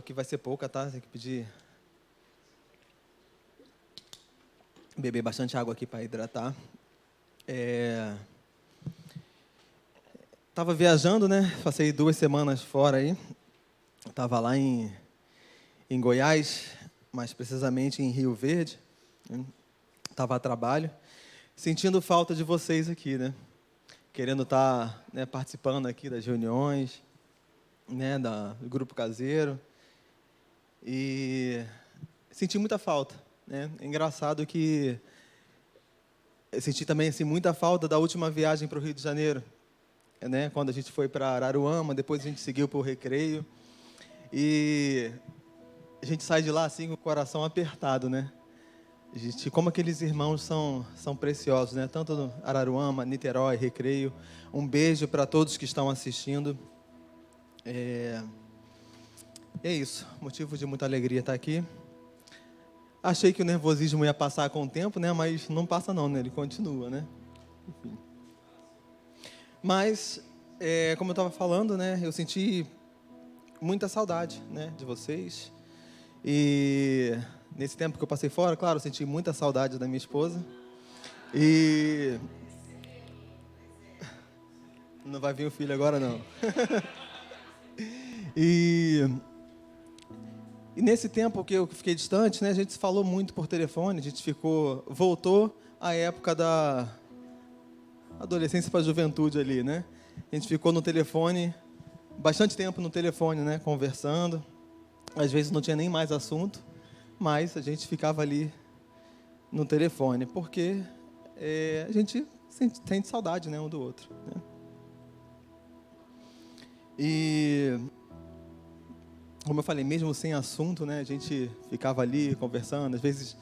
aqui vai ser pouca, tá? Tem que beber bastante água aqui para hidratar. Tava viajando, né? Passei 2 semanas fora aí. Tava lá em Goiás, mais precisamente em Rio Verde. Né? Tava a trabalho, sentindo falta de vocês aqui, né? Querendo estar, né, participando aqui das reuniões, né, do grupo caseiro. E senti muita falta, né? É engraçado que eu senti também assim, muita falta da última viagem para o Rio de Janeiro, né? Quando a gente foi para Araruama, depois a gente seguiu para o Recreio. E a gente sai de lá assim com o coração apertado, né? Como aqueles irmãos são preciosos, né? Tanto no Araruama, Niterói, Recreio. Um beijo para todos que estão assistindo. É isso, motivo de muita alegria estar aqui. Achei que o nervosismo ia passar com o tempo, né? Mas não passa não, né? Ele continua, né? Enfim. Mas, como eu estava falando, né? Eu senti muita saudade, né? De vocês. E nesse tempo que eu passei fora, claro, eu senti muita saudade da minha esposa. E não vai vir o filho agora, não. E nesse tempo que eu fiquei distante, né, a gente se falou muito por telefone, a gente voltou à época da adolescência para a juventude ali, né? A gente ficou no telefone, bastante tempo no telefone, né, conversando. Às vezes não tinha nem mais assunto, mas a gente ficava ali no telefone, porque a gente sente saudade, né, um do outro, né? E como eu falei, mesmo sem assunto, né, a gente ficava ali conversando, às vezes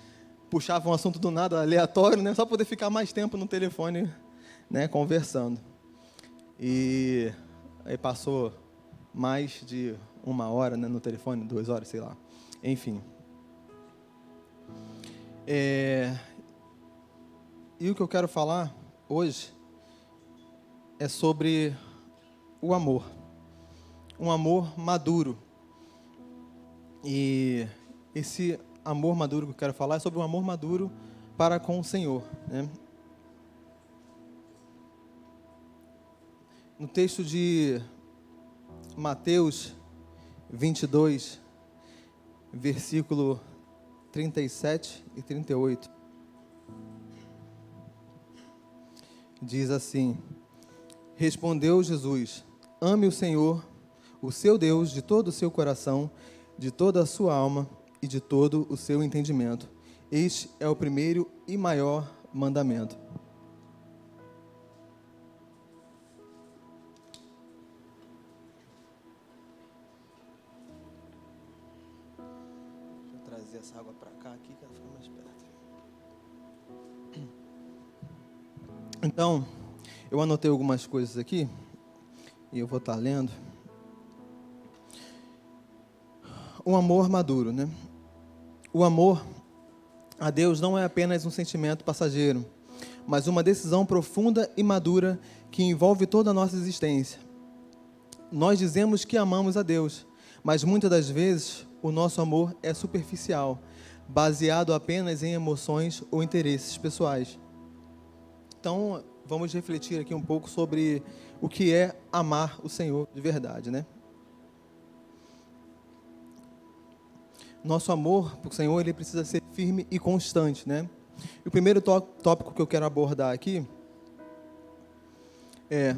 puxava um assunto do nada, aleatório, né, só para poder ficar mais tempo no telefone, né, conversando. E aí passou mais de 1 hora, né, no telefone, 2 horas, sei lá. Enfim. E o que eu quero falar hoje é sobre o amor. Um amor maduro. E esse amor maduro que eu quero falar é sobre um amor maduro para com o Senhor, né? No texto de Mateus 22, versículo 37 e 38, diz assim: Respondeu Jesus: Ame o Senhor, o seu Deus, de todo o seu coração, de toda a sua alma e de todo o seu entendimento. Este é o primeiro e maior mandamento. Deixa eu trazer essa água para cá aqui, que ela fica mais perto. Então, eu anotei algumas coisas aqui e eu vou estar lendo. Um amor maduro, né? O amor a Deus não é apenas um sentimento passageiro, mas uma decisão profunda e madura que envolve toda a nossa existência. Nós dizemos que amamos a Deus, mas muitas das vezes o nosso amor é superficial, baseado apenas em emoções ou interesses pessoais. Então, vamos refletir aqui um pouco sobre o que é amar o Senhor de verdade, né? Nosso amor por Senhor, ele precisa ser firme e constante, né? E o primeiro tópico que eu quero abordar aqui é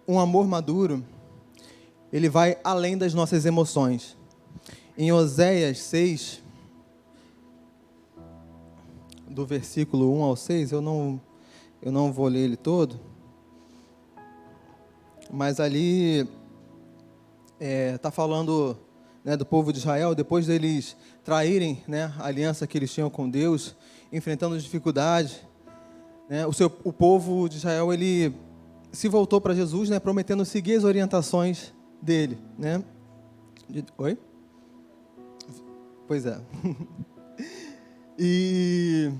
um amor maduro, ele vai além das nossas emoções. Em Oséias 6, do versículo 1 ao 6, eu não vou ler ele todo, mas ali está falando, né, do povo de Israel, depois deles traírem, né, a aliança que eles tinham com Deus, enfrentando dificuldades, né, o povo de Israel, ele se voltou para Jesus, né, prometendo seguir as orientações dele, né? Oi? Pois é. E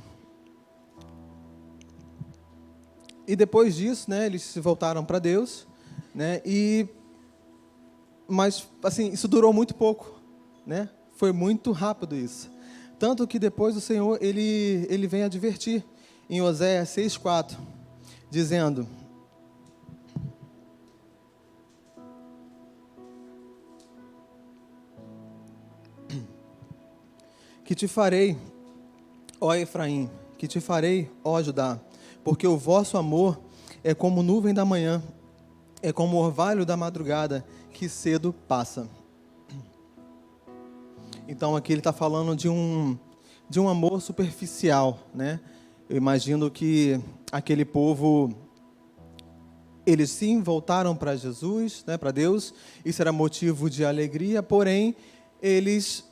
depois disso, né, eles se voltaram para Deus, né, mas assim, isso durou muito pouco, né? Foi muito rápido isso. Tanto que depois o Senhor, ele vem advertir em Oséias 6,4, dizendo: que te farei, ó Efraim, que te farei, ó Judá, porque o vosso amor é como nuvem da manhã, é como orvalho da madrugada, que cedo passa. Então aqui ele está falando de um amor superficial, né? Eu imagino que aquele povo, eles sim voltaram para Jesus, né, para Deus, isso era motivo de alegria, porém, eles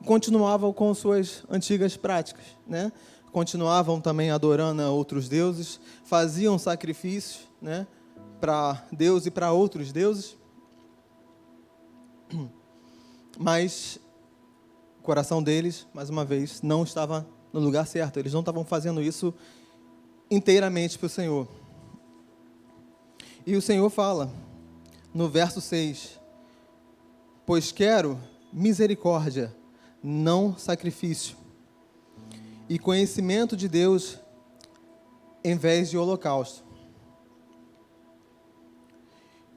continuavam com suas antigas práticas, né? Continuavam também adorando a outros deuses, faziam sacrifícios, né, para Deus e para outros deuses, mas o coração deles, mais uma vez, não estava no lugar certo, eles não estavam fazendo isso inteiramente para o Senhor. E o Senhor fala, no verso 6, pois quero misericórdia, não sacrifício, e conhecimento de Deus em vez de holocausto.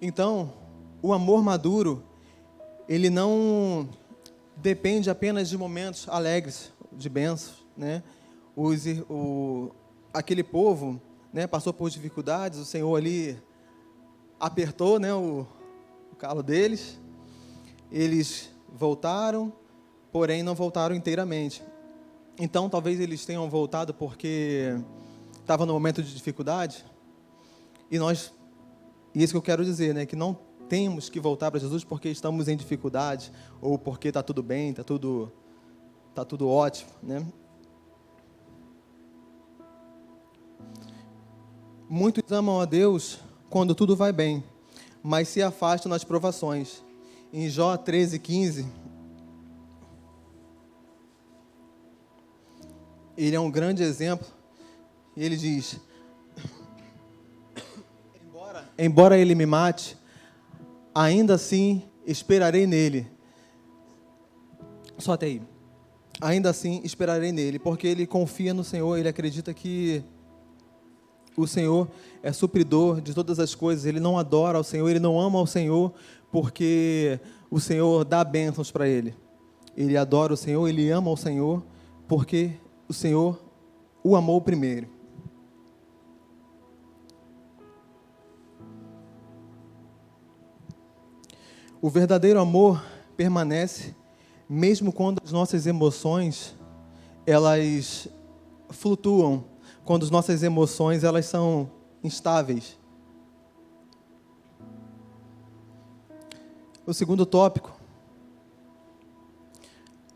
Então, o amor maduro, ele não depende apenas de momentos alegres, de bênçãos, né? Aquele povo, né, passou por dificuldades, o Senhor ali apertou, né, o calo deles, eles voltaram, porém não voltaram inteiramente. Então, talvez eles tenham voltado porque estavam no momento de dificuldade, e isso que eu quero dizer, né, que não temos que voltar para Jesus porque estamos em dificuldade, ou porque está tudo bem, está tudo ótimo, né? Muitos amam a Deus quando tudo vai bem, mas se afastam nas provações. Em Jó 13,15, ele é um grande exemplo, e ele diz: embora ele me mate, ainda assim esperarei nele. Só até aí. Ainda assim esperarei nele, porque ele confia no Senhor, ele acredita que o Senhor é supridor de todas as coisas, ele não adora ao Senhor, ele não ama ao Senhor, porque o Senhor dá bênçãos para ele. Ele adora o Senhor, ele ama ao Senhor, porque o Senhor o amou primeiro. O verdadeiro amor permanece, mesmo quando as nossas emoções, elas flutuam, quando as nossas emoções, elas são instáveis. O segundo tópico,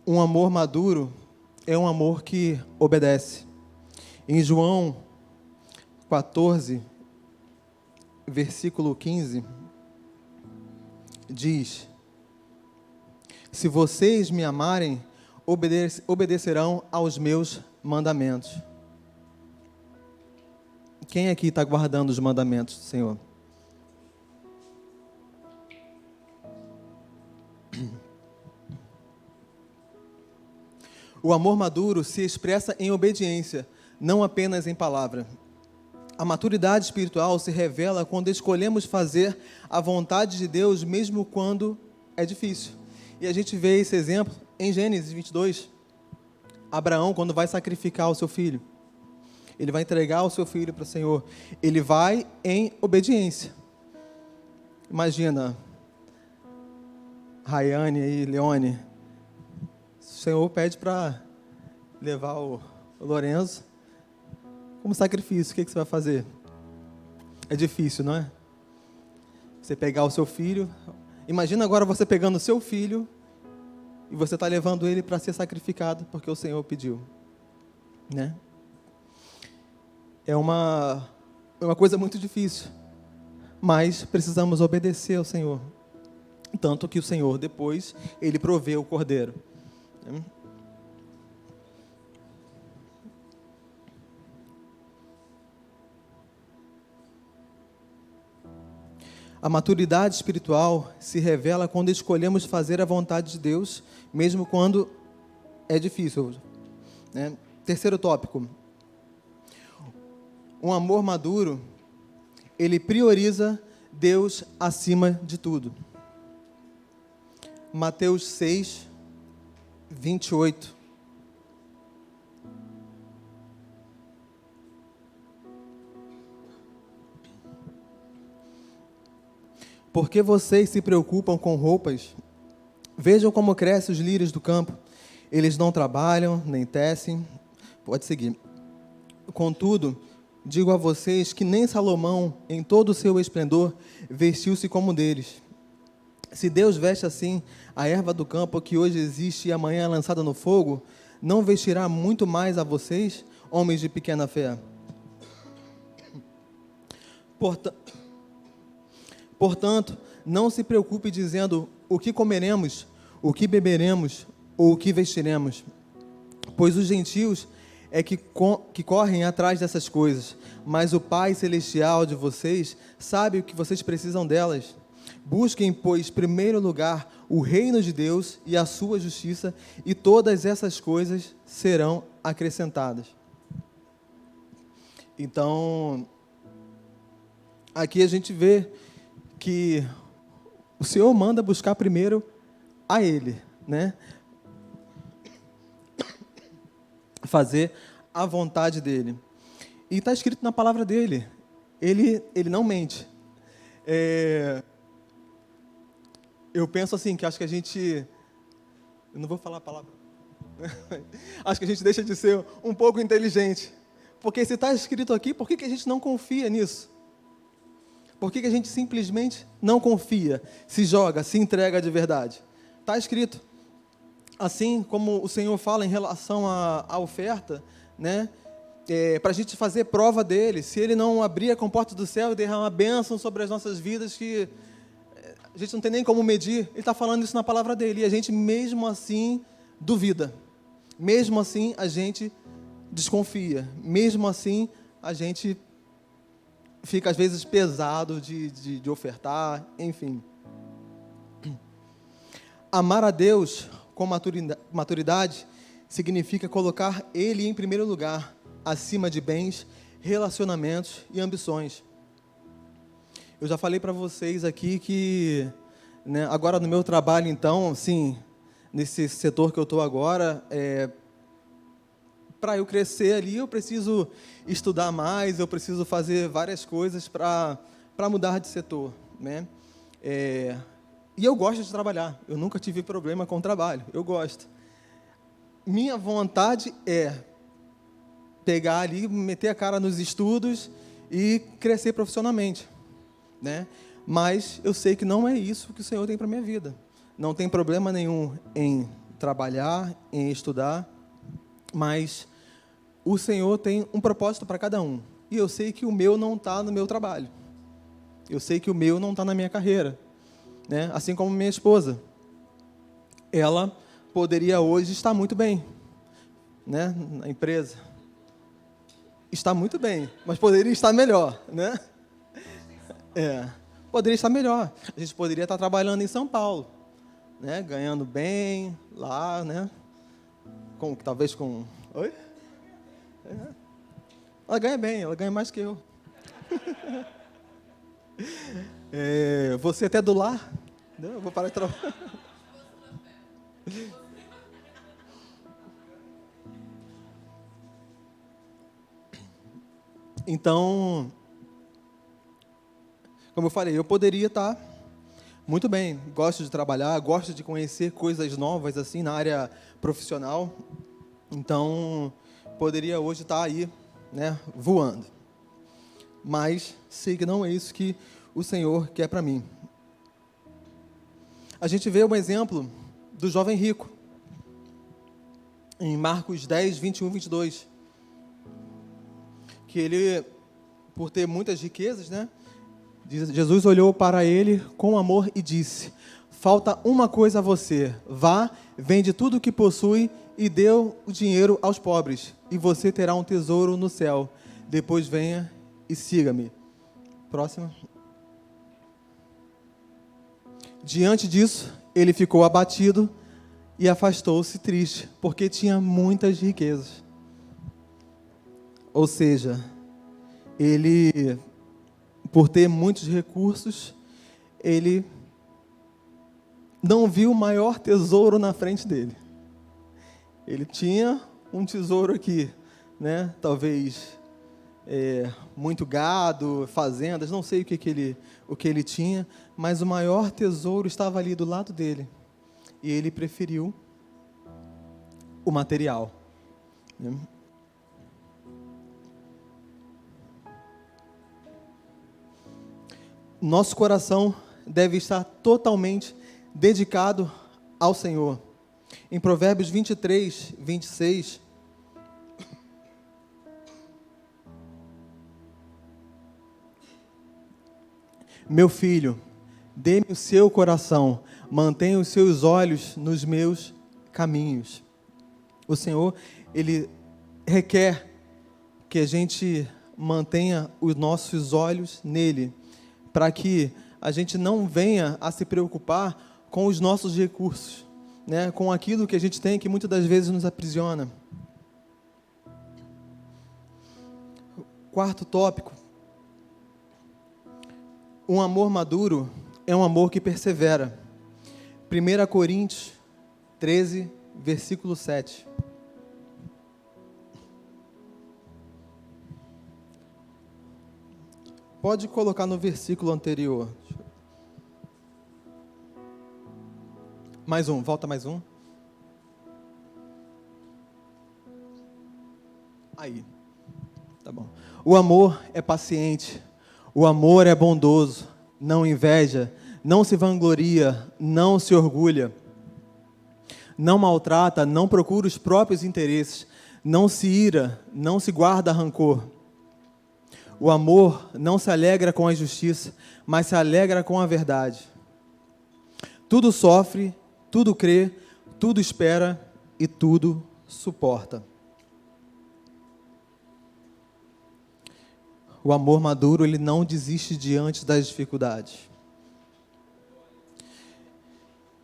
um amor maduro é um amor que obedece. Em João 14, versículo 15, diz: se vocês me amarem, obedecerão aos meus mandamentos. Quem aqui está guardando os mandamentos do Senhor? O amor maduro se expressa em obediência, não apenas em palavra. A maturidade espiritual se revela quando escolhemos fazer a vontade de Deus, mesmo quando é difícil. E a gente vê esse exemplo em Gênesis 22. Abraão, quando vai sacrificar o seu filho, ele vai entregar o seu filho para o Senhor. Ele vai em obediência. Imagina, Rayane e Leone, o Senhor pede para levar o Lorenzo como sacrifício. O que você vai fazer? É difícil, não é? Você pegar o seu filho. Imagina agora você pegando o seu filho e você está levando ele para ser sacrificado porque o Senhor pediu, né? É uma coisa muito difícil, mas precisamos obedecer ao Senhor. Tanto que o Senhor, depois, ele provê o cordeiro. A maturidade espiritual se revela quando escolhemos fazer a vontade de Deus, mesmo quando é difícil, né? Terceiro tópico. Um amor maduro, ele prioriza Deus acima de tudo. Mateus 6, 28. Por que vocês se preocupam com roupas? Vejam como crescem os lírios do campo. Eles não trabalham, nem tecem. Pode seguir. Contudo, digo a vocês que nem Salomão, em todo o seu esplendor, vestiu-se como um deles. Se Deus veste assim a erva do campo, que hoje existe e amanhã é lançada no fogo, não vestirá muito mais a vocês, homens de pequena fé? Portanto, não se preocupe dizendo o que comeremos, o que beberemos ou o que vestiremos, pois os gentios é que correm atrás dessas coisas, mas o Pai Celestial de vocês sabe o que vocês precisam delas. Busquem, pois, em primeiro lugar o reino de Deus e a sua justiça, e todas essas coisas serão acrescentadas. Então, aqui a gente vê que o Senhor manda buscar primeiro a Ele, né? Fazer a vontade dEle. E está escrito na palavra dEle. Ele não mente. Eu penso assim, que acho que a gente... Eu não vou falar a palavra. Acho que a gente deixa de ser um pouco inteligente. Porque se está escrito aqui, por que a gente não confia nisso? Por que a gente simplesmente não confia, se joga, se entrega de verdade? Está escrito. Assim como o Senhor fala em relação à oferta, né? Para a gente fazer prova dele, se ele não abrir a comporta do céu e derramar bênção sobre as nossas vidas, que a gente não tem nem como medir, ele está falando isso na palavra dele, e a gente mesmo assim duvida, mesmo assim a gente desconfia, mesmo assim a gente fica às vezes pesado de ofertar, enfim. Amar a Deus com maturidade significa colocar Ele em primeiro lugar, acima de bens, relacionamentos e ambições. Eu já falei para vocês aqui que, né, agora no meu trabalho, então, sim, nesse setor que eu estou agora, para eu crescer ali, eu preciso estudar mais, eu preciso fazer várias coisas para mudar de setor, né? E eu gosto de trabalhar, eu nunca tive problema com o trabalho, eu gosto. Minha vontade é pegar ali, meter a cara nos estudos e crescer profissionalmente, né? Mas eu sei que não é isso que o Senhor tem para a minha vida. Não tem problema nenhum em trabalhar, em estudar, mas o Senhor tem um propósito para cada um. E eu sei que o meu não está no meu trabalho. Eu sei que o meu não está na minha carreira, né? Assim como minha esposa. Ela poderia hoje estar muito bem, né? Na empresa. Está muito bem, mas poderia estar melhor, né? Poderia estar melhor. A gente poderia estar trabalhando em São Paulo, né? Ganhando bem lá, né? Talvez com... Oi? Ela ganha bem, ela ganha mais que eu. Você até do lar, né? Eu vou parar de trabalhar. Então, como eu falei, eu poderia estar muito bem, gosto de trabalhar, gosto de conhecer coisas novas assim na área profissional. Então, poderia hoje estar aí, né, voando. Mas sei que não é isso que o Senhor quer para mim. A gente vê um exemplo do jovem rico em Marcos 10, 21, 22. Que ele, por ter muitas riquezas, né, Jesus olhou para ele com amor e disse: falta uma coisa a você, vá, vende tudo o que possui e dê o dinheiro aos pobres, e você terá um tesouro no céu. Depois venha e siga-me. Próxima. Diante disso, ele ficou abatido e afastou-se triste, porque tinha muitas riquezas. Ou seja, ele, por ter muitos recursos, ele não viu o maior tesouro na frente dele. Ele tinha um tesouro aqui, né? Talvez muito gado, fazendas, não sei o que ele tinha, mas o maior tesouro estava ali do lado dele. E ele preferiu o material, né? Nosso coração deve estar totalmente dedicado ao Senhor. Em Provérbios 23, 26, meu filho, dê-me o seu coração, mantenha os seus olhos nos meus caminhos. O Senhor, Ele requer que a gente mantenha os nossos olhos nele, para que a gente não venha a se preocupar com os nossos recursos, né? Com aquilo que a gente tem, que muitas das vezes nos aprisiona. Quarto tópico. Um amor maduro é um amor que persevera. 1 Coríntios 13, versículo 7. Pode colocar no versículo anterior. Mais um, volta mais um. Aí, tá bom. O amor é paciente, o amor é bondoso, não inveja, não se vangloria, não se orgulha, não maltrata, não procura os próprios interesses, não se ira, não se guarda rancor. O amor não se alegra com a injustiça, mas se alegra com a verdade. Tudo sofre, tudo crê, tudo espera e tudo suporta. O amor maduro, ele não desiste diante das dificuldades.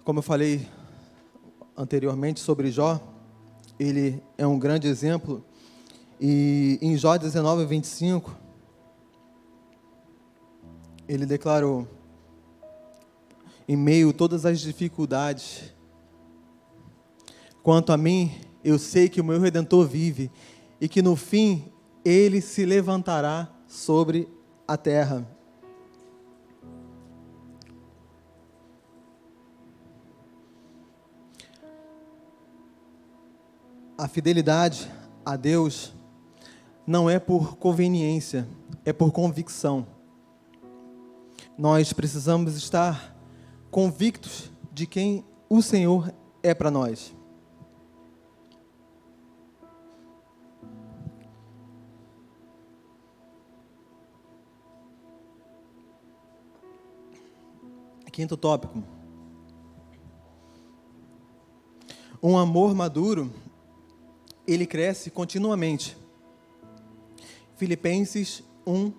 Como eu falei anteriormente sobre Jó, ele é um grande exemplo. E em Jó 19, 25, ele declarou: em meio a todas as dificuldades, quanto a mim, eu sei que o meu Redentor vive e que no fim ele se levantará sobre a terra. A fidelidade a Deus não é por conveniência, é por convicção. Nós precisamos estar convictos de quem o Senhor é para nós. Quinto tópico. Um amor maduro, ele cresce continuamente. Filipenses 1,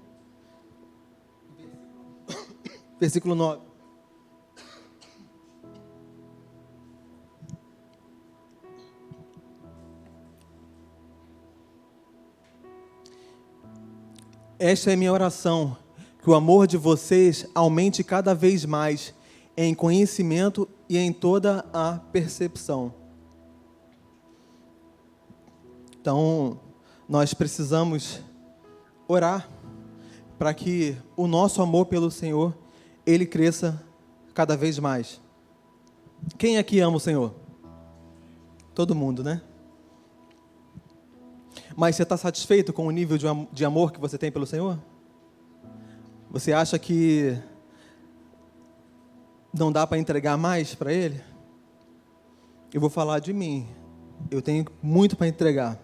versículo 9. Esta é minha oração, que o amor de vocês aumente cada vez mais em conhecimento e em toda a percepção. Então, nós precisamos orar para que o nosso amor pelo Senhor, ele cresça cada vez mais. Quem aqui ama o Senhor? Todo mundo, né? Mas você está satisfeito com o nível de amor que você tem pelo Senhor? Você acha que não dá para entregar mais para Ele? Eu vou falar de mim. Eu tenho muito para entregar.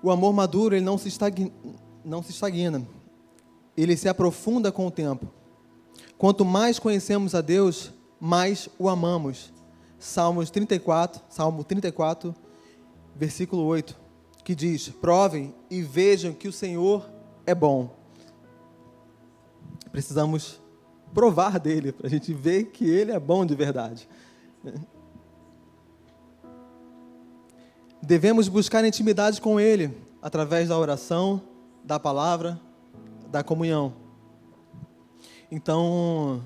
O amor maduro, ele não se estagna. Ele se aprofunda com o tempo. Quanto mais conhecemos a Deus, mais o amamos. Salmo 34, versículo 8, que diz: provem e vejam que o Senhor é bom. precisamos provar dele, para a gente ver que ele é bom de verdade. Devemos buscar intimidade com ele, através da oração, da palavra, da comunhão. Então,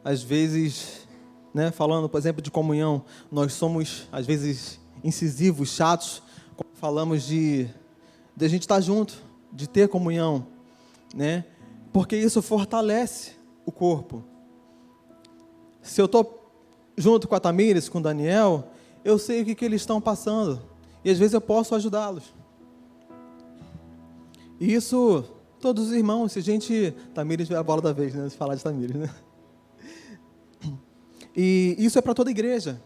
às vezes, falando, por exemplo, de comunhão, nós somos, às vezes, incisivos, chatos, quando falamos de a gente estar junto, de ter comunhão, porque isso fortalece o corpo. Se eu estou junto com a Tamires, com o Daniel, eu sei o que eles estão passando, e às vezes eu posso ajudá-los. E isso, todos os irmãos, se a gente... Tamires é a bola da vez, se falar de Tamires, E isso é para toda a igreja.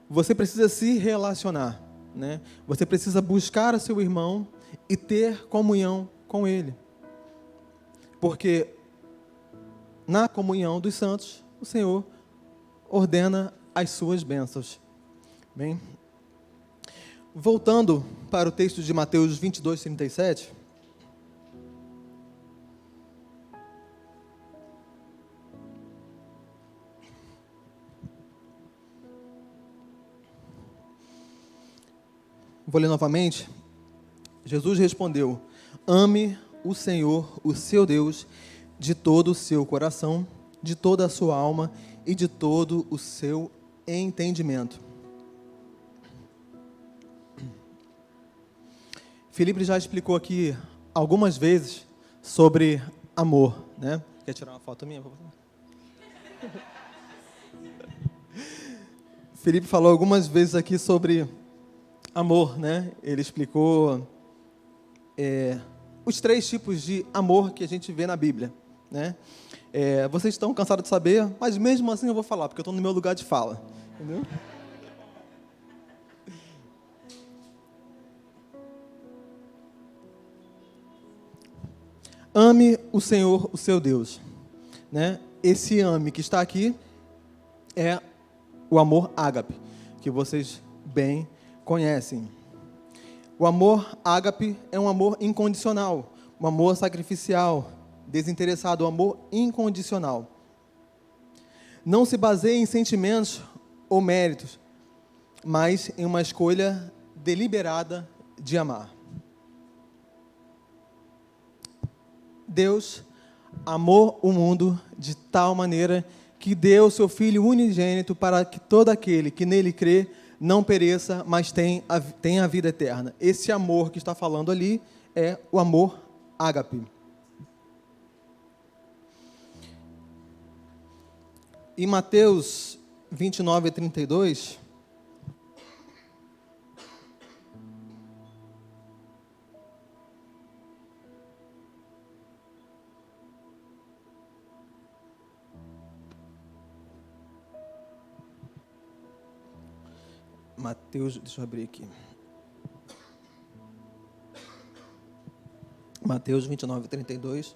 Você precisa se relacionar, Você precisa buscar o seu irmão e ter comunhão com ele. Porque na comunhão dos santos, o Senhor ordena as suas bênçãos. Bem, voltando para o texto de Mateus 22, 37. Vou ler novamente. Jesus respondeu: ame o Senhor, o seu Deus, de todo o seu coração, de toda a sua alma e de todo o seu entendimento. Felipe já explicou aqui algumas vezes sobre amor, Quer tirar uma foto minha? Felipe falou algumas vezes aqui sobre amor, Ele explicou os 3 tipos de amor que a gente vê na Bíblia, vocês estão cansados de saber, mas mesmo assim eu vou falar, porque eu estou no meu lugar de fala, entendeu? Ame o Senhor, o seu Deus, Esse ame que está aqui é o amor ágape, que vocês bem conhecem. O amor ágape é um amor incondicional, um amor sacrificial, desinteressado, um amor incondicional. Não se baseia em sentimentos ou méritos, mas em uma escolha deliberada de amar. Deus amou o mundo de tal maneira que deu seu Filho unigênito para que todo aquele que nele crê não pereça, mas tenha a vida eterna. Esse amor que está falando ali é o amor ágape. Em Mateus 29, 32... Mateus, deixa eu abrir aqui. Mateus 29, 32.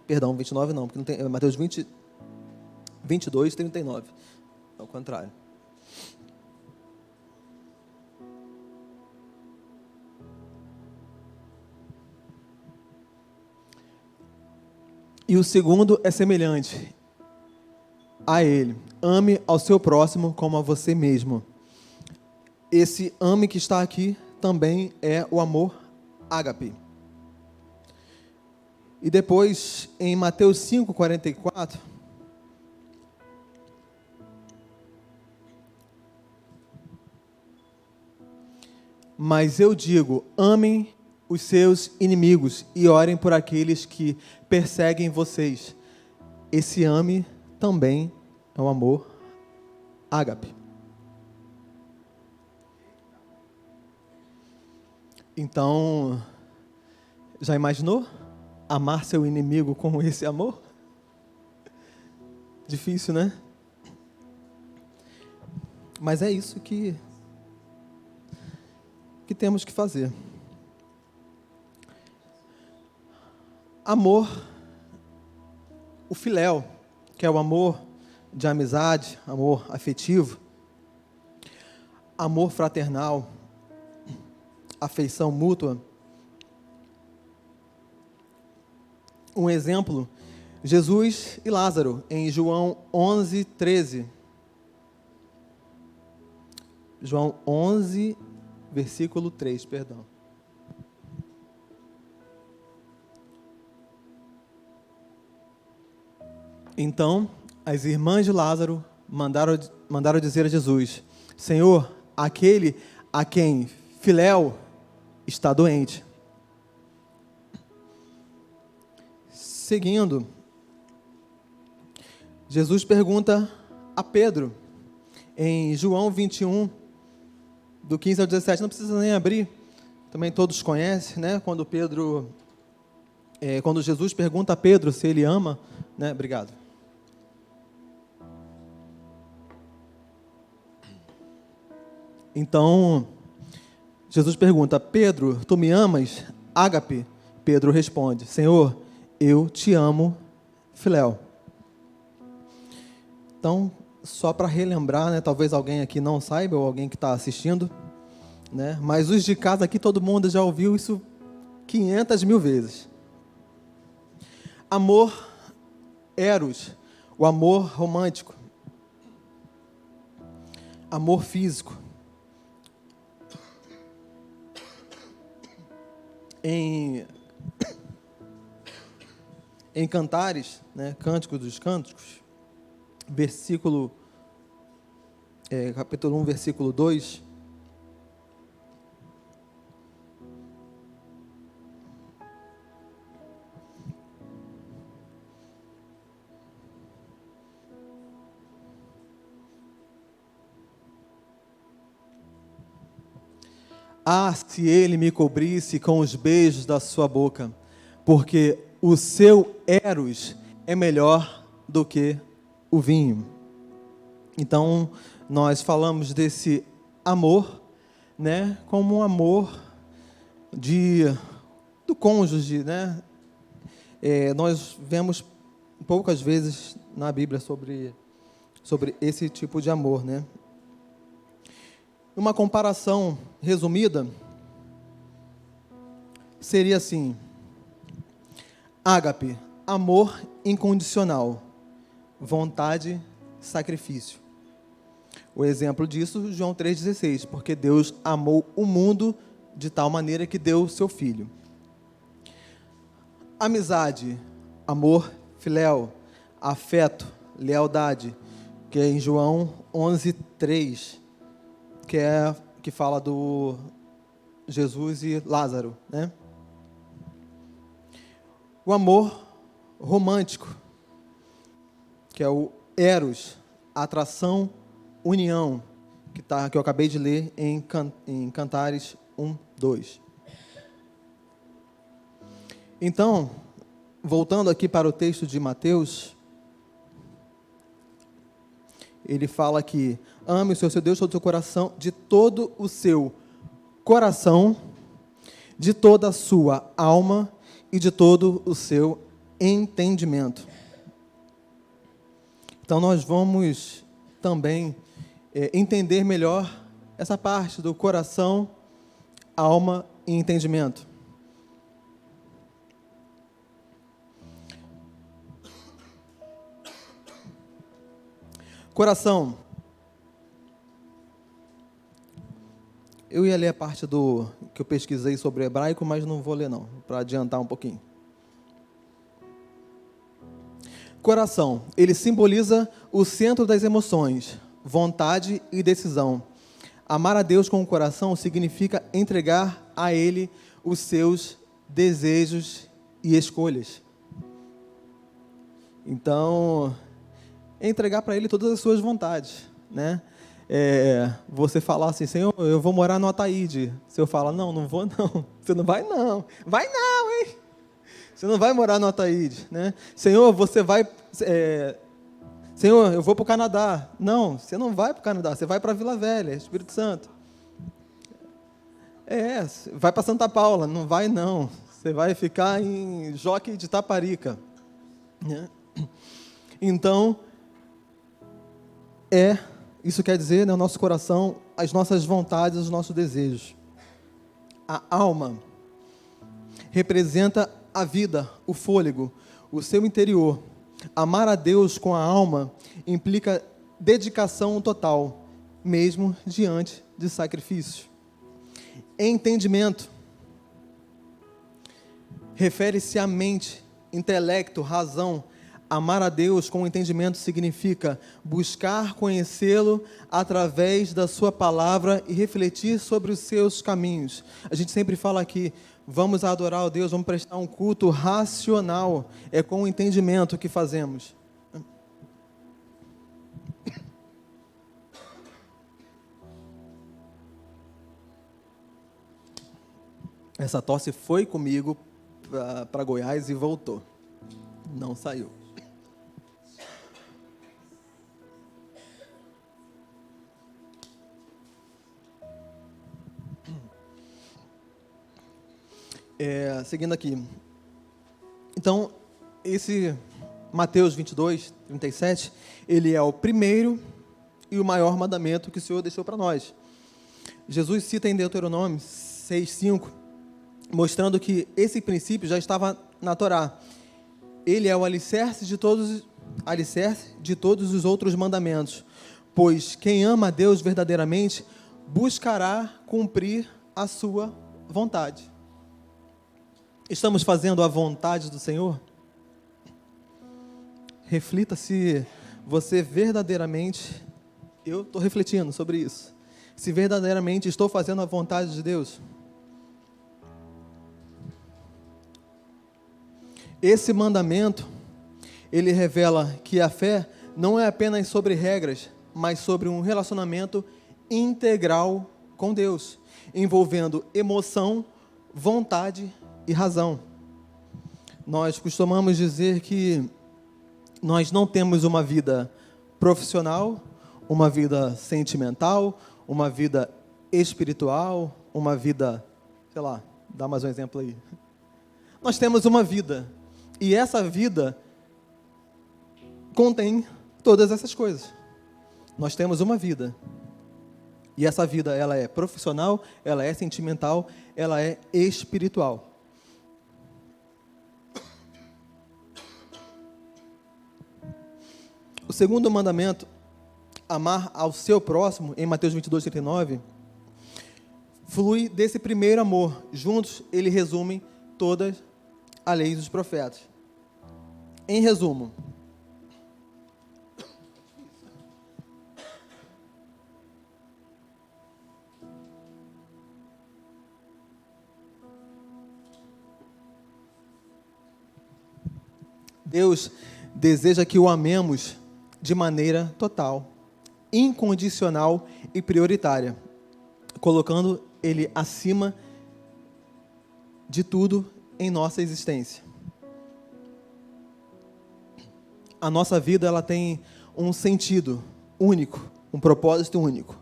Perdão, 29 não, porque não tem, Mateus 22, 39. Ao contrário. E o segundo é semelhante a ele: ame ao seu próximo como a você mesmo. Esse ame que está aqui também é o amor ágape. E depois, em Mateus 5, 44, mas eu digo, amem os seus inimigos e orem por aqueles que perseguem vocês. Esse ame também é o amor ágape. Então, já imaginou amar seu inimigo com esse amor? Difícil, né? Mas é isso que temos que fazer. Amor, o filéu, que é o amor de amizade, amor afetivo, amor fraternal, afeição mútua. Um exemplo, Jesus e Lázaro, em João 11, 13. João 11, versículo 3, perdão. Então, as irmãs de Lázaro mandaram dizer a Jesus: Senhor, aquele a quem Filéu está doente. Seguindo, Jesus pergunta a Pedro, em João 21, do 15 ao 17, não precisa nem abrir, também todos conhecem, né? Quando Jesus pergunta a Pedro se ele ama, né? Obrigado. Então, Jesus pergunta: Pedro, tu me amas? Ágape. Pedro responde: Senhor, eu te amo, Filéu. Então, só para relembrar, né, talvez alguém aqui não saiba, ou alguém que está assistindo, né, mas os de casa aqui, todo mundo já ouviu isso 500.000 vezes. Amor eros, o amor romântico. Amor físico. Em Cantares, né, Cântico dos Cânticos, capítulo 1, versículo 2, ah, se ele me cobrisse com os beijos da sua boca, porque o seu eros é melhor do que o vinho. Então, nós falamos desse amor, né, como um amor do cônjuge, né? Nós vemos poucas vezes na Bíblia sobre esse tipo de amor, né? Uma comparação resumida seria assim: ágape, amor incondicional, vontade, sacrifício. O exemplo disso, João 3,16, porque Deus amou o mundo de tal maneira que deu o seu Filho. Amizade, amor, filéu, afeto, lealdade, que é em João 11:3, que fala do Jesus e Lázaro, né? O amor romântico, que é o eros, atração, união, que eu acabei de ler em Cantares 1:2. Então, voltando aqui para o texto de Mateus, ele fala que ame o seu Deus de todo o seu coração, de todo o seu coração, de toda a sua alma e de todo o seu entendimento. Então, nós vamos também entender melhor essa parte do coração, alma e entendimento. Coração. Eu ia ler a parte que eu pesquisei sobre hebraico, mas não vou ler não, para adiantar um pouquinho. Coração, ele simboliza o centro das emoções, vontade e decisão. Amar a Deus com o coração significa entregar a Ele os seus desejos e escolhas. Então, entregar para Ele todas as suas vontades, né? Você falar assim: Senhor, eu vou morar no Ataíde. Se eu falar: não vou não. Você não vai não. Vai não, hein? Você não vai morar no Ataíde, né? Senhor, você vai... Senhor, eu vou para o Canadá. Não, você não vai para o Canadá. Você vai para Vila Velha, Espírito Santo. Vai para Santa Paula. Não vai não. Você vai ficar em Jockey de Taparica, né? Então, isso quer dizer, né, o nosso coração as nossas vontades, os nossos desejos. A alma representa a vida, o fôlego, o seu interior. Amar a Deus com a alma implica dedicação total, mesmo diante de sacrifício. Entendimento refere-se à mente, intelecto, razão. Amar a Deus com entendimento significa buscar conhecê-lo através da sua palavra e refletir sobre os seus caminhos. A gente sempre fala aqui, vamos adorar a Deus, vamos prestar um culto racional. É com o entendimento que fazemos. Essa tosse foi comigo para Goiás e voltou. Não saiu. Seguindo aqui. Então, esse Mateus 22, 37, ele é o primeiro e o maior mandamento que o Senhor deixou para nós. Jesus cita em Deuteronômio 6:5, mostrando que esse princípio já estava na Torá. Ele é o alicerce de todos os outros mandamentos, pois quem ama a Deus verdadeiramente buscará cumprir a sua vontade. Estamos fazendo a vontade do Senhor? Reflita se você verdadeiramente, eu estou refletindo sobre isso, se verdadeiramente estou fazendo a vontade de Deus. Esse mandamento, ele revela que a fé não é apenas sobre regras, mas sobre um relacionamento integral com Deus, envolvendo emoção, vontade e razão. Nós costumamos dizer que nós não temos uma vida profissional, uma vida sentimental, uma vida espiritual, uma vida, sei lá, dá mais um exemplo aí. Nós temos uma vida, e essa vida contém todas essas coisas. Nós temos uma vida, e essa vida, ela é profissional, ela é sentimental, ela é espiritual. O segundo mandamento, amar ao seu próximo, em Mateus 22, 39, flui desse primeiro amor. Juntos, ele resume todas as leis dos profetas. Em resumo, Deus deseja que o amemos de maneira total, incondicional e prioritária, colocando Ele acima de tudo em nossa existência. A nossa vida, ela tem um sentido único, um propósito único: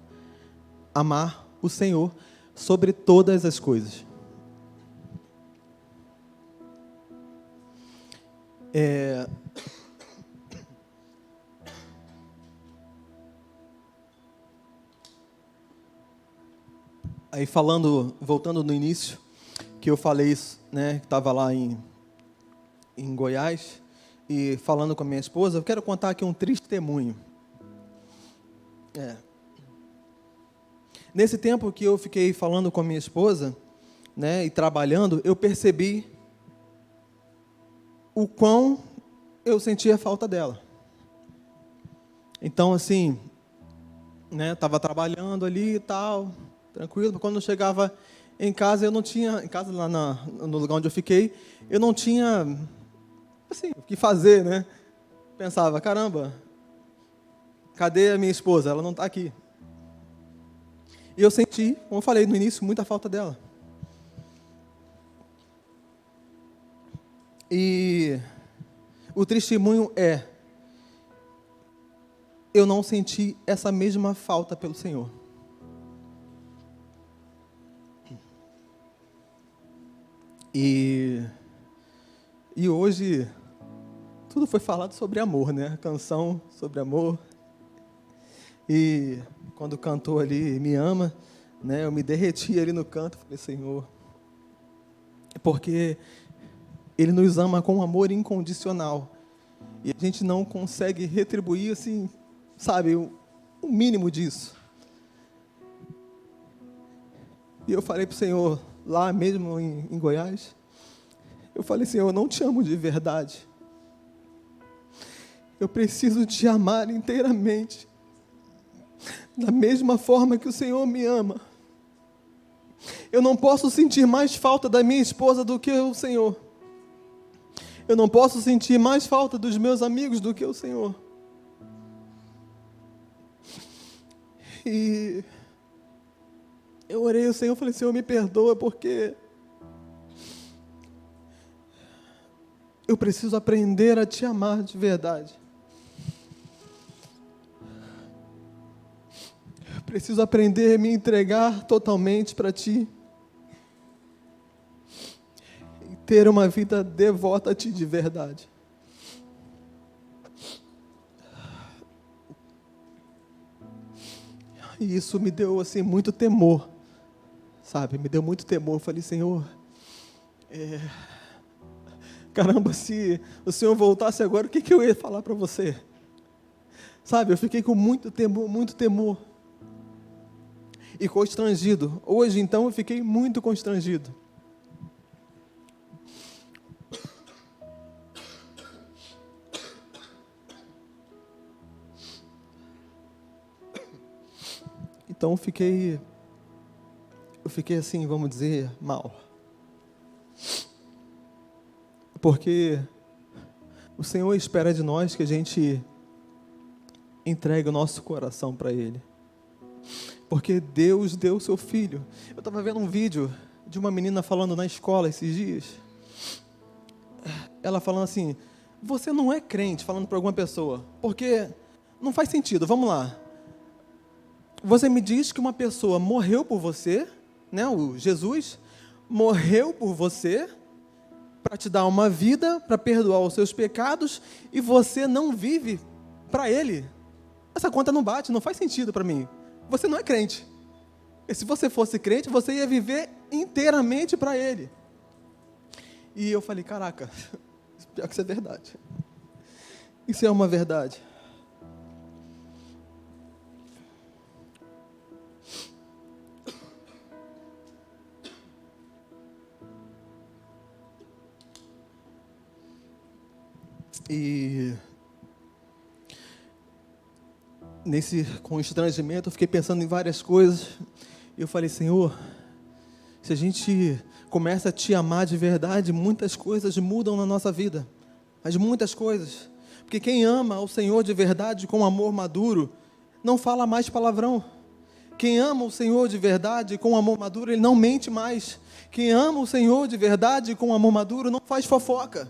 amar o Senhor sobre todas as coisas. Aí voltando no início, que eu falei isso, né, que estava lá em Goiás, e falando com a minha esposa, eu quero contar aqui um triste testemunho. Nesse tempo que eu fiquei falando com a minha esposa, né, e trabalhando, eu percebi o quão eu sentia falta dela. Então, assim, né, estava trabalhando ali e tal, tranquilo. Quando eu chegava em casa, eu não tinha, em casa lá no lugar onde eu fiquei, eu não tinha, assim, o que fazer, né? Pensava, caramba, cadê a minha esposa? Ela não está aqui. E eu senti, como eu falei no início, muita falta dela. E o testemunho é, eu não senti essa mesma falta pelo Senhor. E hoje, tudo foi falado sobre amor, né? A canção sobre amor. E quando cantou ali, Me Ama, né, eu me derreti ali no canto, falei, Senhor, porque Ele nos ama com amor incondicional. E a gente não consegue retribuir, assim, sabe, o mínimo disso. E eu falei para o Senhor, lá mesmo em Goiás, eu falei, Senhor, eu não te amo de verdade. Eu preciso te amar inteiramente, da mesma forma que o Senhor me ama. Eu não posso sentir mais falta da minha esposa do que o Senhor. Eu não posso sentir mais falta dos meus amigos do que o Senhor. E eu orei ao Senhor, falei, Senhor, me perdoa, porque eu preciso aprender a te amar de verdade. Eu preciso aprender a me entregar totalmente para Ti. E ter uma vida devota a Ti de verdade. E isso me deu, assim, muito temor, sabe? Me deu muito temor. Eu falei, Senhor, caramba, se o Senhor voltasse agora, o que eu ia falar para você? Sabe, eu fiquei com muito temor. E constrangido. Hoje, então, eu fiquei muito constrangido. Então, eu fiquei assim, vamos dizer, mal. Porque o Senhor espera de nós que a gente entregue o nosso coração para Ele. Porque Deus deu o seu Filho. Eu estava vendo um vídeo de uma menina falando na escola esses dias. Ela falando assim, você não é crente, falando para alguma pessoa, porque não faz sentido, vamos lá. Você me diz que uma pessoa morreu por você, né, o Jesus, morreu por você, para te dar uma vida, para perdoar os seus pecados, e você não vive para Ele. Essa conta não bate, não faz sentido para mim. Você não é crente. E se você fosse crente, você ia viver inteiramente para Ele. E eu falei, caraca, pior que isso é verdade. Isso é uma verdade. E nesse constrangimento eu fiquei pensando em várias coisas. E eu falei, Senhor, se a gente começa a te amar de verdade, muitas coisas mudam na nossa vida. Mas muitas coisas. Porque quem ama o Senhor de verdade com amor maduro, não fala mais palavrão. Quem ama o Senhor de verdade com amor maduro, ele não mente mais. Quem ama o Senhor de verdade com amor maduro, não faz fofoca.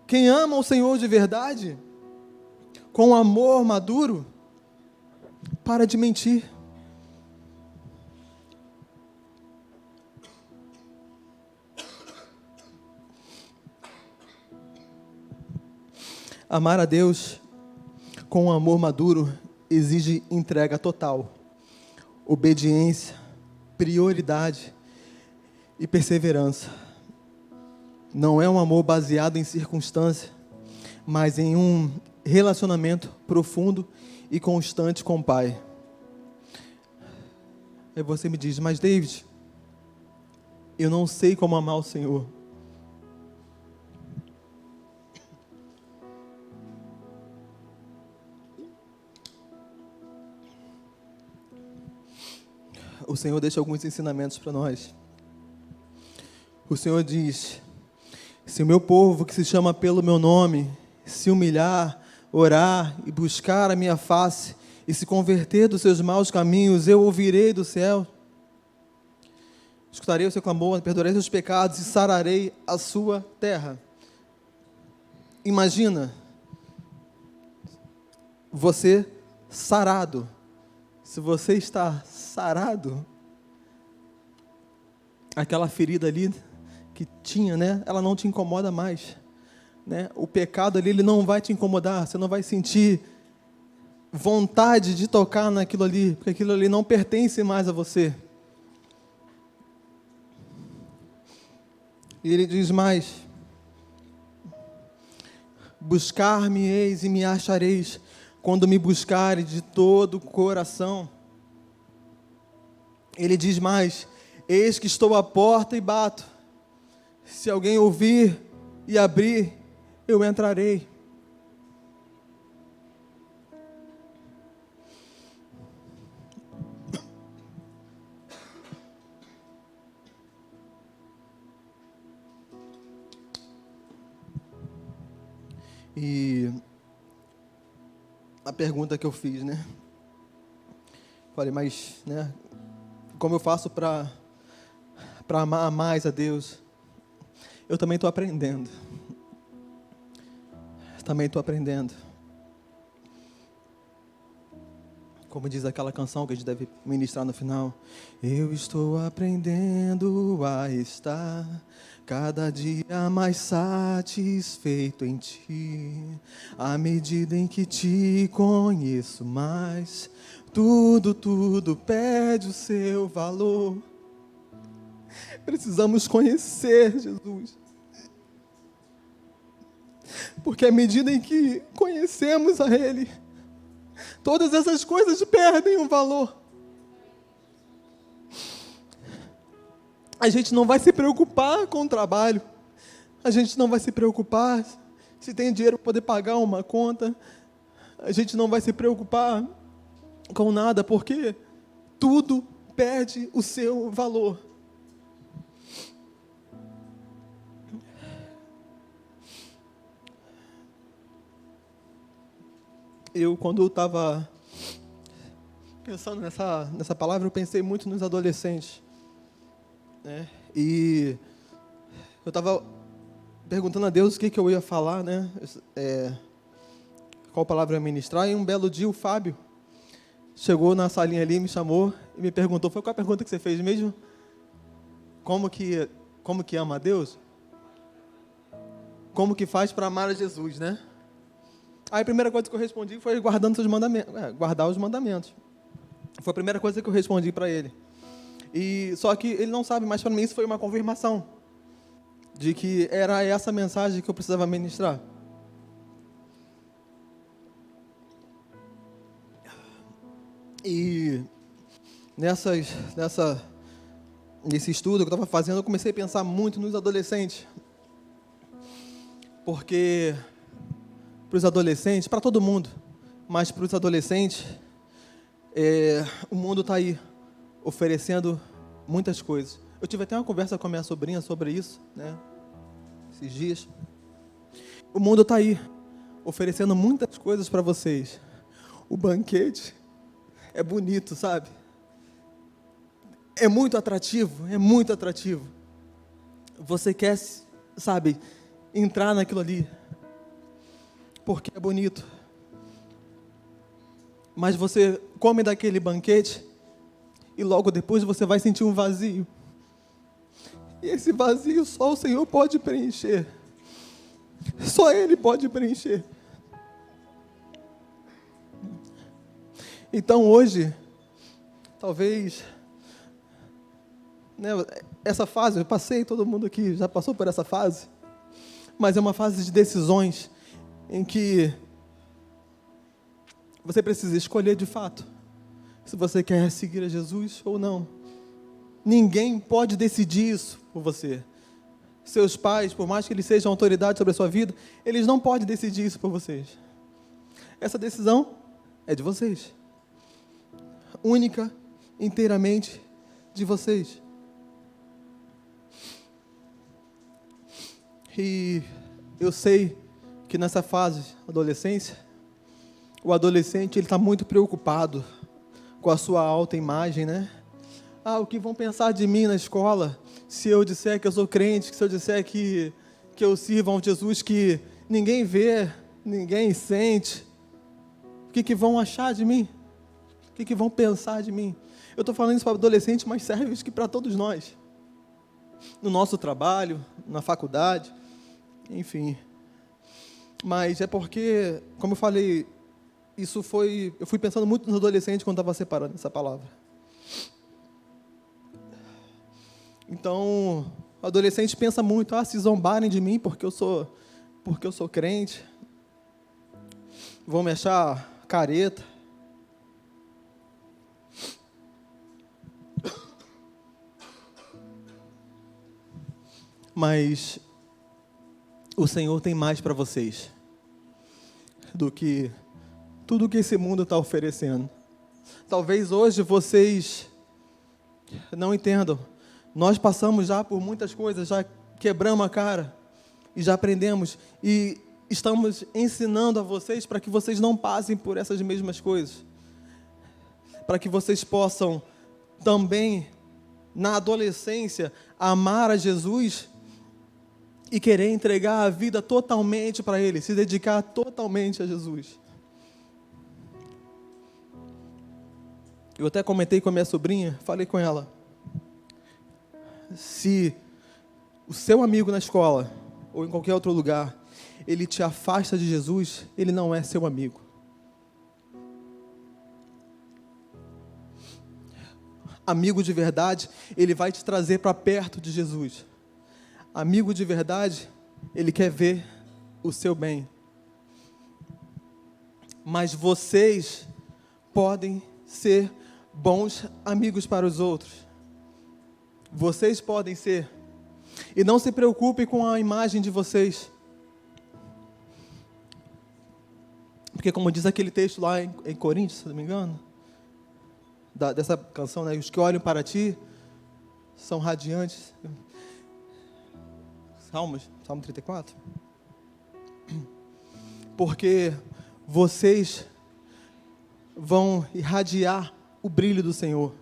Quem ama o Senhor de verdade, com amor maduro, para de mentir. Amar a Deus com amor maduro exige entrega total, obediência, prioridade e perseverança. Não é um amor baseado em circunstância, mas em um relacionamento profundo e constante com o Pai. Aí você me diz, mas David, eu não sei como amar o Senhor. O Senhor deixa alguns ensinamentos para nós. O Senhor diz, se o meu povo que se chama pelo meu nome se humilhar, orar e buscar a minha face e se converter dos seus maus caminhos, eu ouvirei do céu, escutarei o seu clamor, perdoarei seus pecados e sararei a sua terra. Imagina você sarado. Se você está sarado, aquela ferida ali que tinha, né, ela não te incomoda mais, né? O pecado ali, ele não vai te incomodar, você não vai sentir vontade de tocar naquilo ali, porque aquilo ali não pertence mais a você. E ele diz mais: buscar-me-eis e me achareis, quando me buscares de todo o coração. Ele diz mais: eis que estou à porta e bato. Se alguém ouvir e abrir, eu entrarei. E a pergunta que eu fiz, né? Falei, mas, né? Como eu faço para amar mais a Deus? Eu também estou aprendendo. Também estou aprendendo. Como diz aquela canção que a gente deve ministrar no final. Eu estou aprendendo a estar cada dia mais satisfeito em Ti. À medida em que Te conheço mais, tudo perde o seu valor. Precisamos conhecer Jesus. Porque à medida em que conhecemos a Ele, todas essas coisas perdem o valor. A gente não vai se preocupar com o trabalho. A gente não vai se preocupar se tem dinheiro para poder pagar uma conta. A gente não vai se preocupar com nada, porque tudo perde o seu valor. Quando eu estava pensando nessa palavra, eu pensei muito nos adolescentes, né? E eu estava perguntando a Deus o que eu ia falar, né? Qual palavra eu ia ministrar, e um belo dia o Fábio chegou na salinha ali, me chamou e me perguntou, foi qual a pergunta que você fez mesmo? Como que ama a Deus? Como que faz para amar a Jesus, né? Aí a primeira coisa que eu respondi foi guardar os mandamentos. Foi a primeira coisa que eu respondi para ele. E só que ele não sabe, mas para mim isso foi uma confirmação de que era essa mensagem que eu precisava ministrar. E nesse estudo que eu estava fazendo, eu comecei a pensar muito nos adolescentes. Porque para os adolescentes, para todo mundo, mas para os adolescentes, o mundo está aí, oferecendo muitas coisas. Eu tive até uma conversa com a minha sobrinha sobre isso, né, esses dias. O mundo está aí, oferecendo muitas coisas para vocês. O banquete é bonito, sabe? É muito atrativo, é muito atrativo. Você quer, sabe, entrar naquilo ali, porque é bonito. Mas você come daquele banquete e logo depois você vai sentir um vazio. E esse vazio só o Senhor pode preencher. Só Ele pode preencher. Então hoje, talvez, né, essa fase, eu passei, todo mundo aqui já passou por essa fase, mas é uma fase de decisões em que você precisa escolher de fato se você quer seguir a Jesus ou não. Ninguém pode decidir isso por você. Seus pais, por mais que eles sejam autoridade sobre a sua vida, eles não podem decidir isso por vocês. Essa decisão é de vocês. Única, inteiramente de vocês. E eu sei que nessa fase, adolescência, o adolescente ele está muito preocupado com a sua autoimagem, né? O que vão pensar de mim na escola se eu disser que eu sou crente, se eu disser que eu sirvo a um Jesus que ninguém vê, ninguém sente? O que vão achar de mim? O que vão pensar de mim? Eu estou falando isso para adolescente, mas serve isso que para todos nós. No nosso trabalho, na faculdade, enfim. Mas é porque, como eu falei eu fui pensando muito nos adolescentes quando estava separando essa palavra. Então, o adolescente pensa muito, se zombarem de mim porque eu sou crente, vão me achar careta. Mas o Senhor tem mais para vocês do que tudo que esse mundo está oferecendo. Talvez hoje vocês não entendam. Nós passamos já por muitas coisas, já quebramos a cara e já aprendemos. E estamos ensinando a vocês para que vocês não passem por essas mesmas coisas. Para que vocês possam também, na adolescência, amar a Jesus e querer entregar a vida totalmente para Ele, se dedicar totalmente a Jesus. Eu até comentei com a minha sobrinha, falei com ela, se o seu amigo na escola ou em qualquer outro lugar, ele te afasta de Jesus, ele não é seu amigo. Amigo de verdade, ele vai te trazer para perto de Jesus. Amigo de verdade, ele quer ver o seu bem. Mas vocês podem ser bons amigos para os outros. Vocês podem ser. E não se preocupe com a imagem de vocês. Porque como diz aquele texto lá em Coríntios, se não me engano, dessa canção, né? Os que olham para ti são radiantes. Salmo 34. Porque vocês vão irradiar o brilho do Senhor.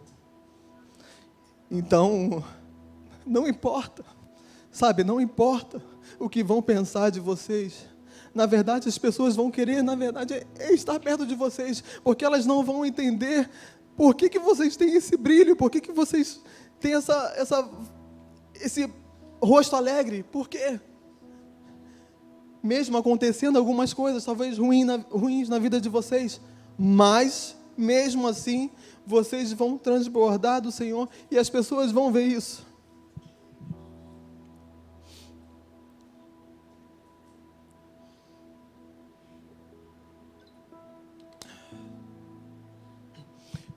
Então, não importa, sabe, não importa o que vão pensar de vocês. Na verdade, as pessoas vão querer, estar perto de vocês, porque elas não vão entender por que vocês têm esse brilho, por que vocês têm esse rosto alegre. Por quê? Mesmo acontecendo algumas coisas, talvez ruins na vida de vocês, mas, mesmo assim, vocês vão transbordar do Senhor e as pessoas vão ver isso.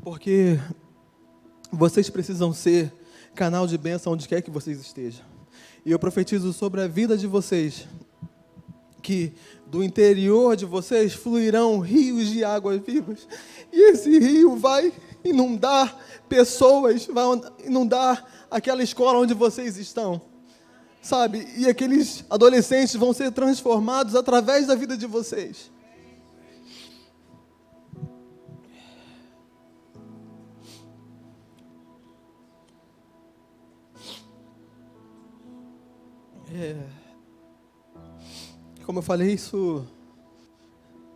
Porque vocês precisam ser canal de bênção onde quer que vocês estejam. E eu profetizo sobre a vida de vocês, que do interior de vocês fluirão rios de águas vivas. E esse rio vai inundar pessoas, vai inundar aquela escola onde vocês estão. Sabe? E aqueles adolescentes vão ser transformados através da vida de vocês. Como eu falei, isso,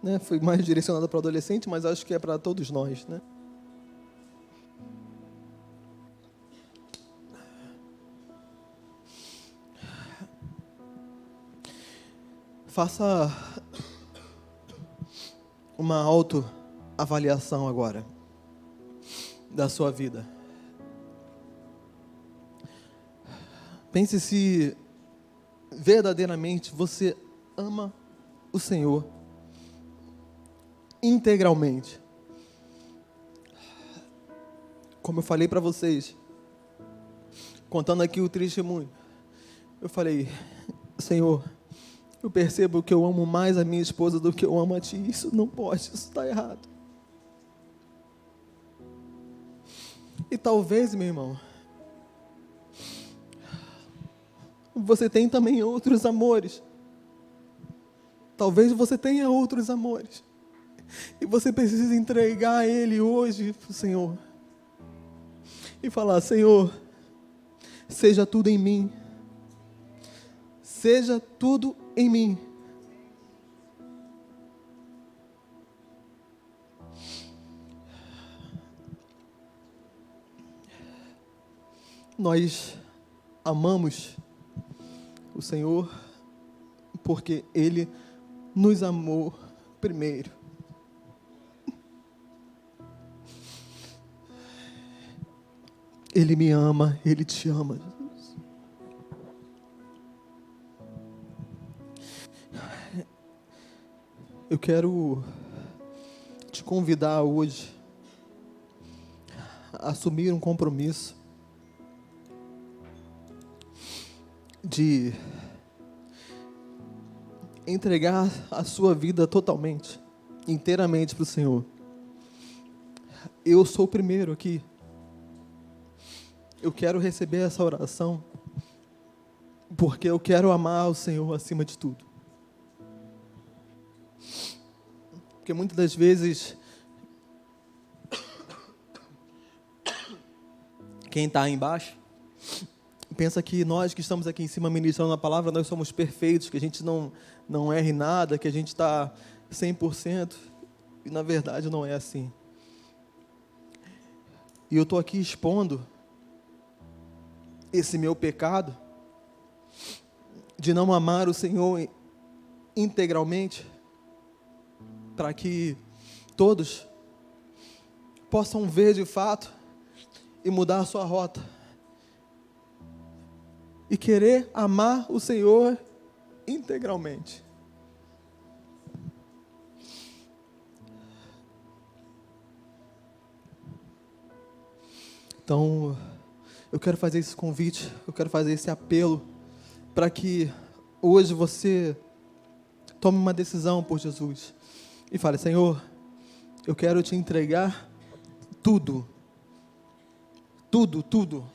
né, foi mais direcionado para o adolescente, mas acho que é para todos nós, né? Faça uma autoavaliação agora da sua vida. Pense se verdadeiramente você ama o Senhor integralmente. Como eu falei para vocês, contando aqui o testemunho, eu falei, Senhor, eu percebo que eu amo mais a minha esposa do que eu amo a Ti. Isso não pode, isso está errado. E talvez, meu irmão, você tem também outros amores. Talvez você tenha outros amores. E você precisa entregar Ele hoje para o Senhor. E falar, Senhor, seja tudo em mim. Seja tudo em mim. Nós amamos o Senhor porque Ele nos amou primeiro. Ele me ama, Ele te ama, Jesus. Eu quero te convidar hoje a assumir um compromisso de entregar a sua vida totalmente, inteiramente para o Senhor. Eu sou o primeiro aqui. Eu quero receber essa oração, porque eu quero amar o Senhor acima de tudo. Porque muitas das vezes, quem está aí embaixo, pensa que nós que estamos aqui em cima ministrando a palavra, nós somos perfeitos, que a gente não erre nada, que a gente está 100%, e na verdade não é assim. E eu estou aqui expondo esse meu pecado de não amar o Senhor integralmente, para que todos possam ver de fato e mudar a sua rota e querer amar o Senhor integralmente. Então, eu quero fazer esse convite, eu quero fazer esse apelo para que hoje você tome uma decisão por Jesus e fale: Senhor, eu quero te entregar tudo, tudo, tudo.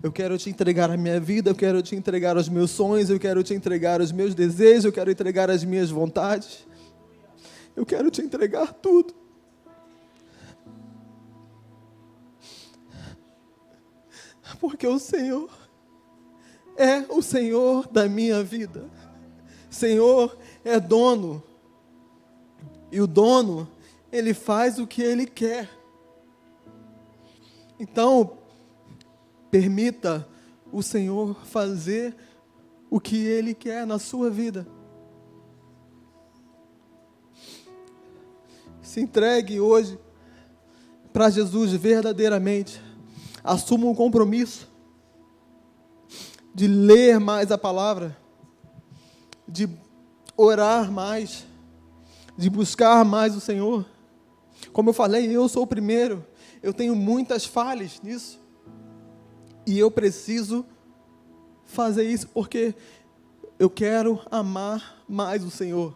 Eu quero te entregar a minha vida, eu quero te entregar os meus sonhos, eu quero te entregar os meus desejos, eu quero entregar as minhas vontades. Eu quero te entregar tudo. Porque o Senhor é o Senhor da minha vida. Senhor é dono. E o dono, Ele faz o que Ele quer. Então, permita o Senhor fazer o que Ele quer na sua vida. Se entregue hoje para Jesus verdadeiramente. Assuma um compromisso de ler mais a palavra, de orar mais, de buscar mais o Senhor. Como eu falei, eu sou o primeiro. Eu tenho muitas falhas nisso. E eu preciso fazer isso porque eu quero amar mais o Senhor.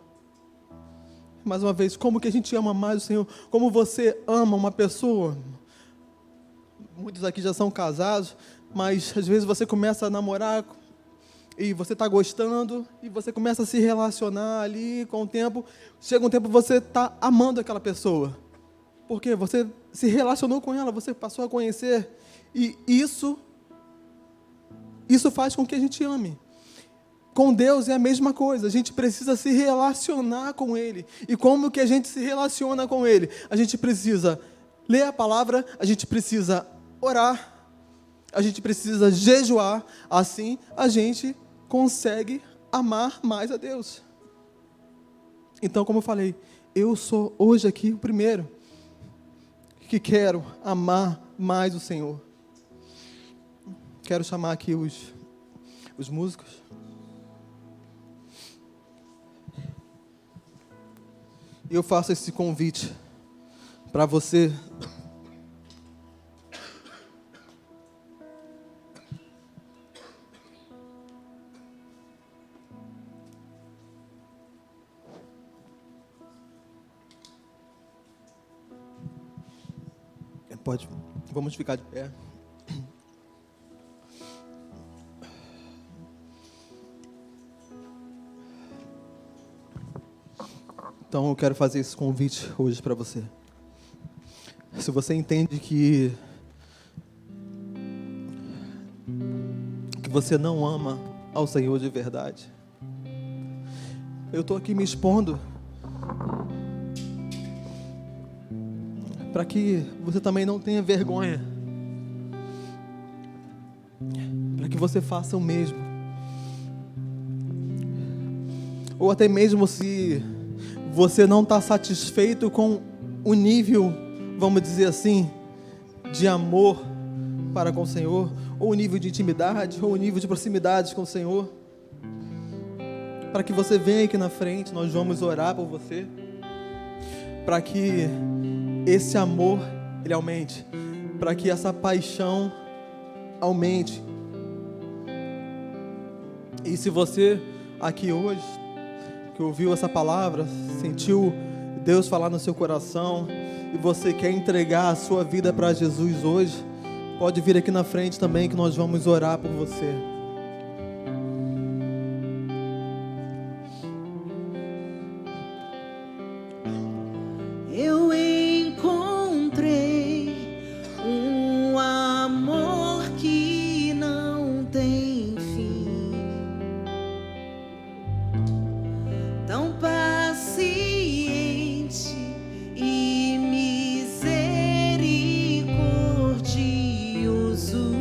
Mais uma vez, como que a gente ama mais o Senhor? Como você ama uma pessoa? Muitos aqui já são casados, mas às vezes você começa a namorar e você está gostando e você começa a se relacionar ali com o tempo. Chega um tempo você está amando aquela pessoa. Porque você se relacionou com ela, você passou a conhecer. E isso faz com que a gente ame. Com Deus é a mesma coisa, a gente precisa se relacionar com Ele. E como que a gente se relaciona com Ele? A gente precisa ler a palavra, a gente precisa orar, a gente precisa jejuar, assim a gente consegue amar mais a Deus. Então, como eu falei, eu sou hoje aqui o primeiro que quero amar mais o Senhor. Quero chamar aqui os músicos. E eu faço esse convite para você vamos ficar de pé. Então eu quero fazer esse convite hoje para você. Se você entende que você não ama ao Senhor de verdade, eu estou aqui me expondo para que você também não tenha vergonha, para que você faça o mesmo. Ou até mesmo se você não está satisfeito com o nível, vamos dizer assim, de amor para com o Senhor, ou o nível de intimidade, ou o nível de proximidade com o Senhor, para que você venha aqui na frente, nós vamos orar por você, para que esse amor, ele aumente, para que essa paixão aumente. E se você aqui hoje, que ouviu essa palavra, sentiu Deus falar no seu coração, e você quer entregar a sua vida para Jesus hoje, pode vir aqui na frente também, que nós vamos orar por você. Eu encontrei um amor que não tem fim, tão paciente e misericordioso.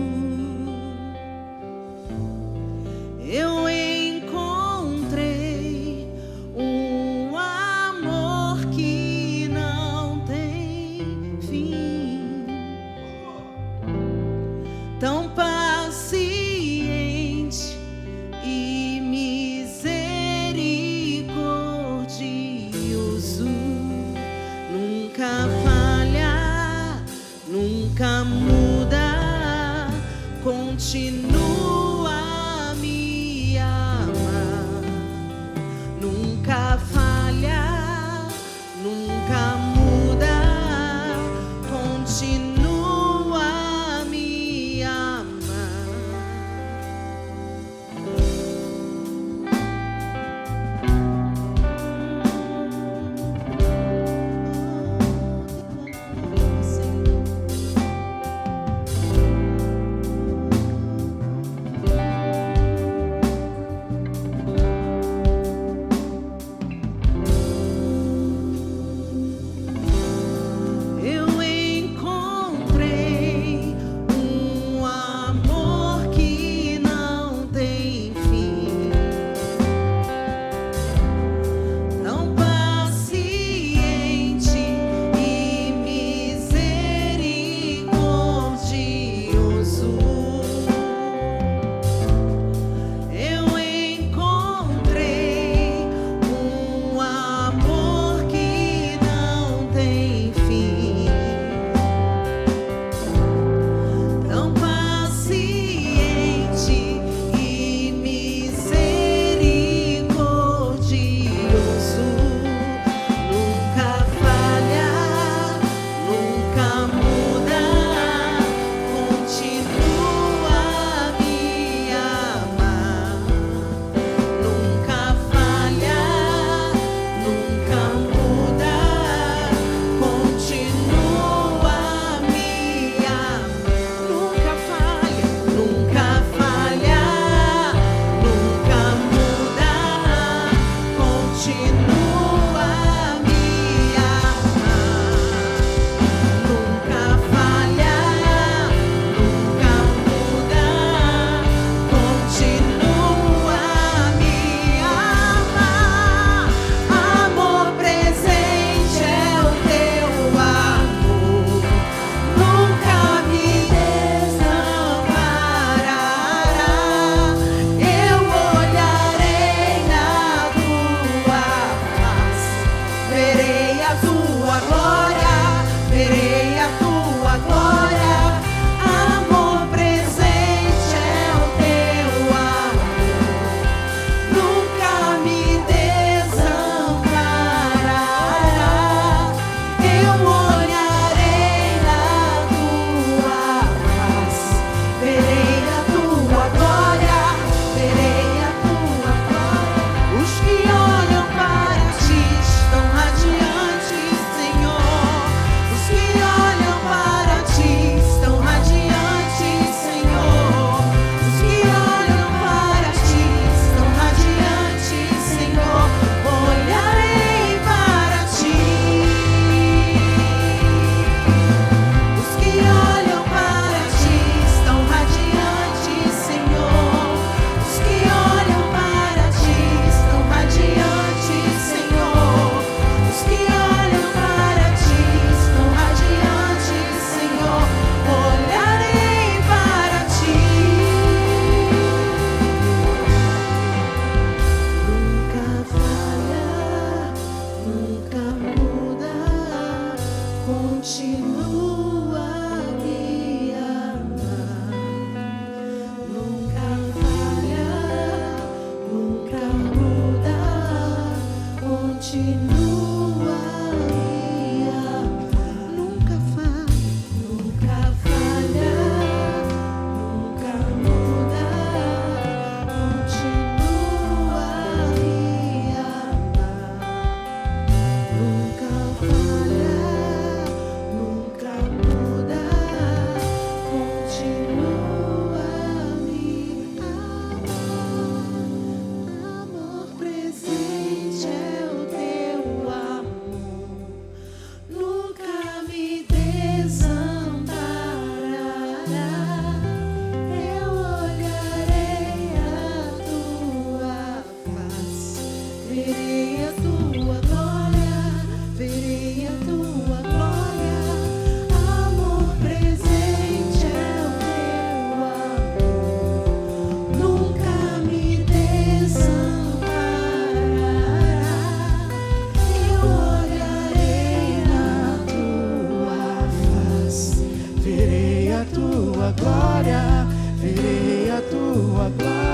tua glória, verei a tua glória.